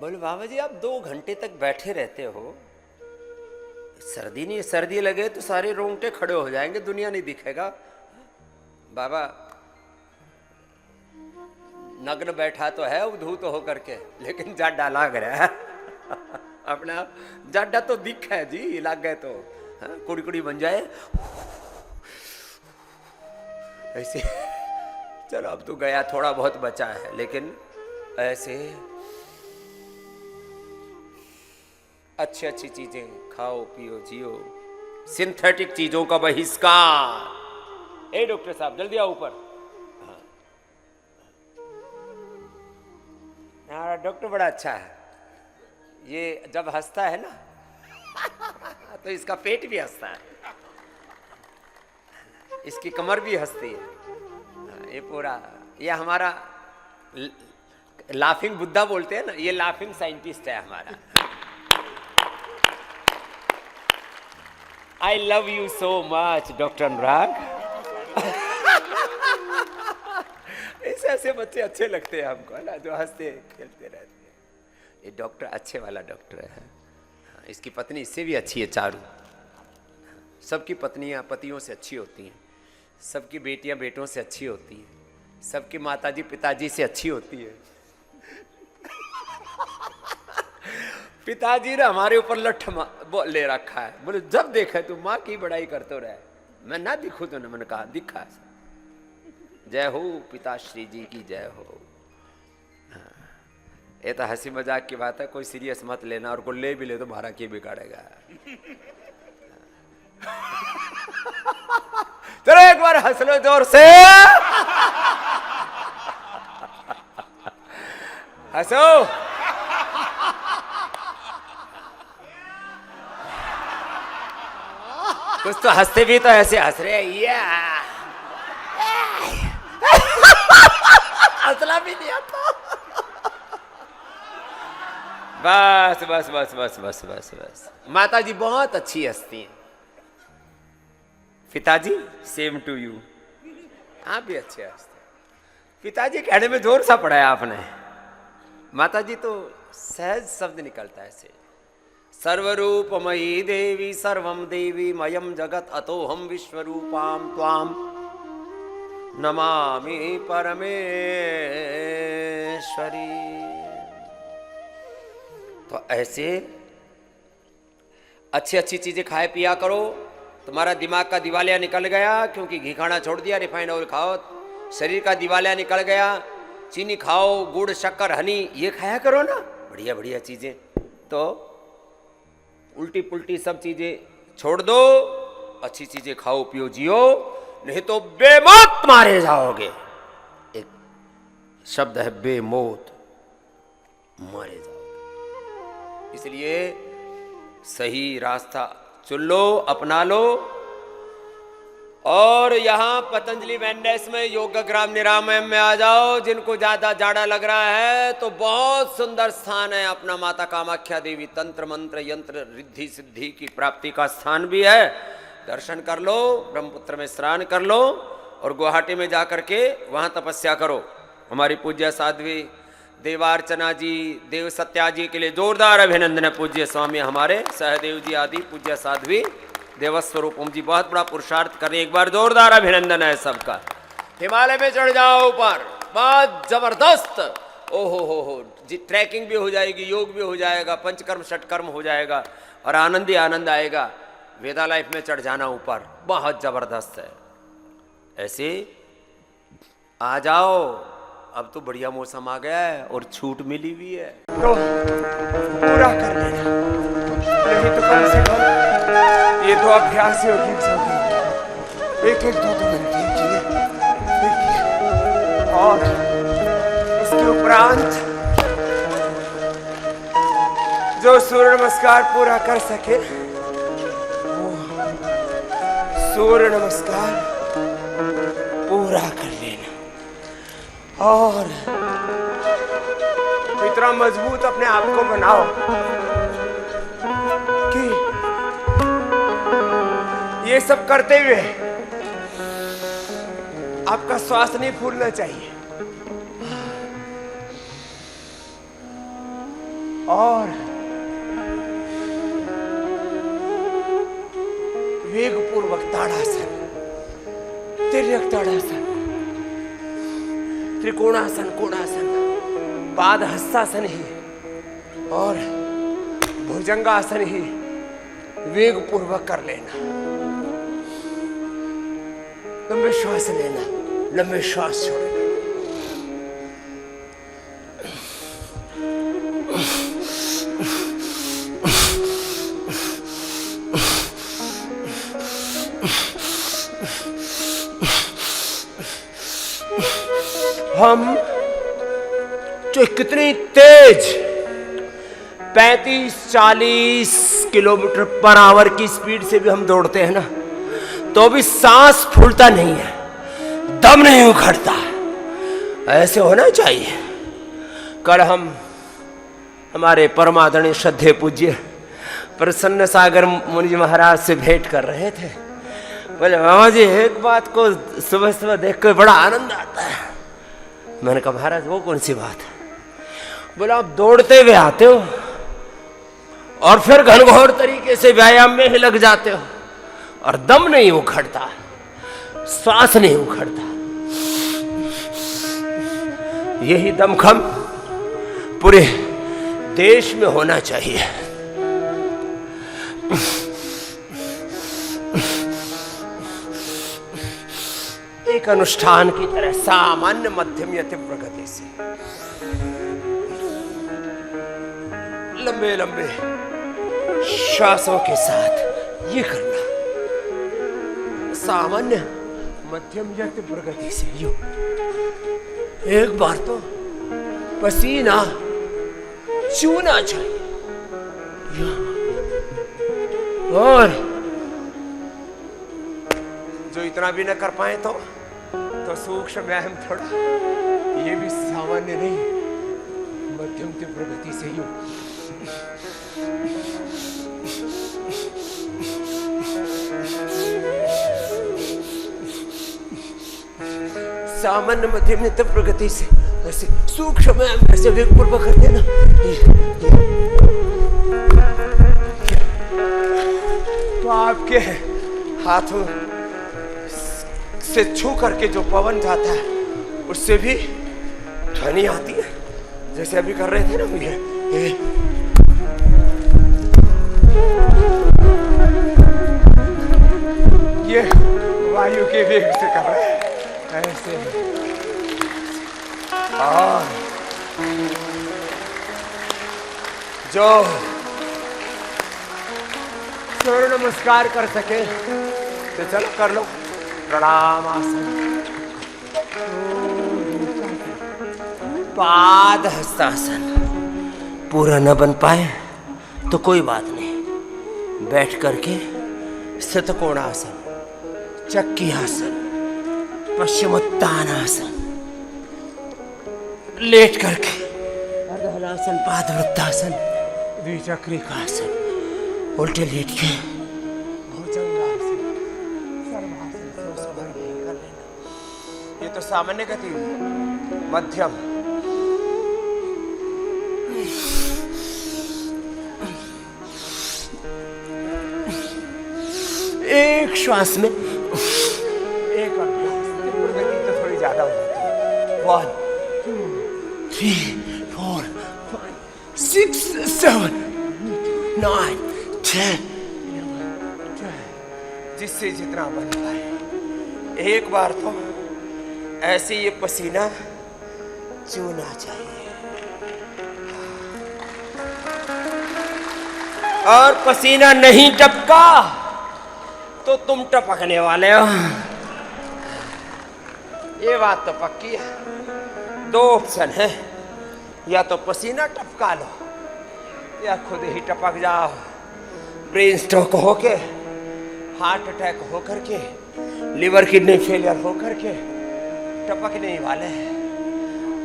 बोले बाबा जी आप 2 घंटे तक बैठे रहते हो, सर्दी नहीं, सर्दी लगे तो सारे रोंगटे खड़े हो जाएंगे, दुनिया नहीं दिखेगा। बाबा नग्न बैठा तो है उधूत होकर के, लेकिन जाडा लाग रहा है अपना जाडा तो दिख है जी, लग गए तो कुड़ी कुड़ी बन जाए ऐसे। चलो अब तो गया, थोड़ा बहुत बचा है, लेकिन ऐसे अच्छी अच्छी चीजें खाओ पियो जियो, सिंथेटिक चीजों का बहिष्कार। ए डॉक्टर साहब जल्दी आओ ऊपर। हाँ डॉक्टर बड़ा अच्छा है, ये जब हंसता है ना तो इसका पेट भी हंसता है, इसकी कमर भी हंसती है। ये पूरा ये हमारा लाफिंग बुद्धा बोलते हैं ना, ये लाफिंग साइंटिस्ट है हमारा। I love you so much doctor Anurag. ऐसे ऐसे बच्चे अच्छे लगते हैं हमको, है ना, जो हंसते खेलते रहते हैं। ये डॉक्टर अच्छे वाला डॉक्टर है। इसकी पत्नी इससे भी अच्छी है, चारू। सबकी पत्नियां पतियों से अच्छी होती हैं, सबकी बेटियां बेटों से अच्छी होती हैं, सबकी माताजी पिताजी से अच्छी होती है। पिताजी ने हमारे ऊपर लठ ले रखा है, बोले जब देखे तू माँ की बड़ाई करते रहे, मैं ना दिखूं तो मैंने कहा दिखा। जय हो पिताश्री जी की जय हो। ये तो हंसी मजाक की बात है, कोई सीरियस मत लेना, और कोई ले भी ले तो मारा के बिगाड़ेगा। चलो एक बार हंस लो जोर से, हंसो। कुछ तो हंसते भी तो ऐसे हंस रहे हैं, हंसना भी नहीं आता। बस बस बस बस बस बस बस। माता जी बहुत अच्छी हंसती हैं, पिताजी सेम टू यू, आप भी अच्छे हंसते हैं। पिताजी कहने में जोर सा पड़ा है आपने, माता जी तो सहज शब्द निकलता है ऐसे। सर्वरूपमयी देवी सर्वम देवी मयम जगत अतोहम विश्वरूपाम त्वाम नमामि परमेश्वरी। तो ऐसे अच्छी अच्छी चीजें खाए पिया करो। तुम्हारा दिमाग का दिवालिया निकल गया क्योंकि घी खाना छोड़ दिया, रिफाइंड ऑयल खाओ, शरीर का दिवालिया निकल गया। चीनी खाओ, गुड़ शक्कर हनी ये खाया करो ना, बढ़िया बढ़िया चीजें। तो उल्टी पुल्टी सब चीजें छोड़ दो, अच्छी चीजें खाओ पियो जियो, नहीं तो बेमौत मारे जाओगे। एक शब्द है बेमौत, मारे जाओगे। इसलिए सही रास्ता चुन लो, अपना लो। और यहाँ पतंजलि वेंडेस में योगग्राम निरामयम में आ जाओ। जिनको ज्यादा जाड़ा लग रहा है तो बहुत सुंदर स्थान है अपना, माता कामाख्या देवी तंत्र मंत्र यंत्र रिद्धि सिद्धि की प्राप्ति का स्थान भी है। दर्शन कर लो, ब्रह्मपुत्र में स्नान कर लो, और गुवाहाटी में जाकर के वहाँ तपस्या करो। हमारी पूज्य साध्वी देवार्चना जी, देव सत्या जी के लिए जोरदार अभिनंदन है। पूज्य स्वामी हमारे सहदेव जी आदि पूज्य साध्वी देवस्वरूपम जी बहुत बड़ा पुरुषार्थ करें, एक बार जोरदार अभिनंदन है सबका। हिमालय में चढ़ जाओ ऊपर, बहुत जबरदस्त। ओहो हो जी, ट्रैकिंग भी हो जाएगी, योग भी हो जाएगा, पंचकर्म षटकर्म हो जाएगा, और आनंद ही आनंद आएगा। वेदा लाइफ में चढ़ जाना ऊपर, बहुत जबरदस्त है। ऐसे आ जाओ, अब तो बढ़िया मौसम आ गया है और छूट मिली हुई है, तो पूरा कर लेना। नहीं तो कम से कम ये तो अभ्यास योगी एक एक दो घंटे किए, और इसके उपरांत जो सूर्य नमस्कार पूरा कर सके वो सूर्य नमस्कार पूरा कर लेना। और इतना मजबूत अपने आप को बनाओ कि ये सब करते हुए आपका श्वास नहीं फूलना चाहिए। और वेगपूर्वक ताड़ासन, तिर्यक ताड़ासन, त्रिकोणासन, कोणासन, पाद हस्तासन ही और भुजंगासन ही वेगपूर्वक कर लेना। लंबे श्वास लेना, लंबे श्वास छोड़ना। हम जो कितनी तेज 35-40 किलोमीटर पर आवर की स्पीड से भी हम दौड़ते हैं ना, तो भी सांस फूलता नहीं है, दम नहीं उखड़ता। ऐसे होना चाहिए। कल हम हमारे परमादरणीय श्रद्धेय पूज्य प्रसन्न सागर मुनि जी महाराज से भेंट कर रहे थे। बोले मामा जी, एक बात को सुबह सुबह देख कर बड़ा आनंद आता है। मैंने कहा महाराज वो कौन सी बात है? बोला आप दौड़ते हुए आते हो और फिर घनघोर तरीके से व्यायाम में ही लग जाते हो और दम नहीं उखड़ता, श्वास नहीं उखड़ता। यही दमखम पूरे देश में होना चाहिए। एक अनुष्ठान की तरह सामान्य मध्यम या तीव्र गति से लंबे लंबे श्वासों के साथ ये करना। सामान्य मध्यम या तीव्र गति से यूं। एक बार तो पसीना चूना चाहिए और जो इतना भी न कर पाए तो सूक्ष्म व्यायाम थोड़ा, ये भी सामान्य नहीं, मध्यम तीव्र गति से यूं। सामान्य मध्यम तीव्र गति से ऐसे सूक्ष्म व्यायाम ऐसे वेगपूर्वक करते हैं ना, तो आपके हाथों से छू करके जो पवन जाता है उससे भी ध्वनि आती है, जैसे अभी कर रहे थे ना मुझे। ये वायु के वेग से कर रहे हैं ऐसे। और जो सूर्य नमस्कार कर सके तो चलो कर लो। प्रणाम आसन, पाद हस्तासन। पूरा न बन पाए तो कोई बात नहीं, बैठ करके शतकोणासन, चक्की आसन, पश्चिमोत्तानासन, लेट करके अर्धहलासन, पादवृत्तासन, द्विचक्रिकासन, उल्टे लेट के भुजंगासन, सर्वासन कर लेना। ये तो सामान्य गति। मध्यम एक श्वास में एक अभ्यास, गति तो थोड़ी ज्यादा हो जाती है। 1 2 3 4 5 6 7 9 10, जिससे जितना बन पाए। एक बार तो ऐसे ये पसीना चूना चाहिए। और पसीना नहीं टपका तो तुम टपकने वाले हो, ये बात तो पक्की है। 2 ऑप्शन है, या तो पसीना टपका लो या खुद ही टपक जाओ। ब्रेन स्ट्रोक होके, हार्ट अटैक होकर के, लिवर किडनी फेलियर होकर के टपकने वाले हैं,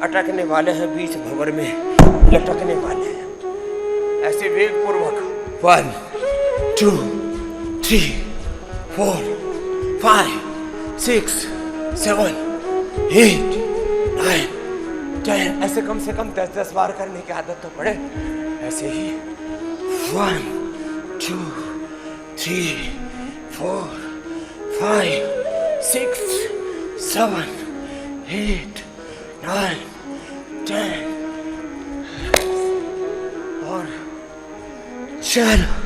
अटकने वाले हैं, बीच भंवर में लटकने वाले हैं। ऐसे वेग पूर्वक 1 2 3 4 5 6 7 8 9 10, ऐसे कम से कम 10-10 बार करने की आदत तो पड़े। ऐसे ही 1 2 3 4 5 6 7 8 9 10 और चलो।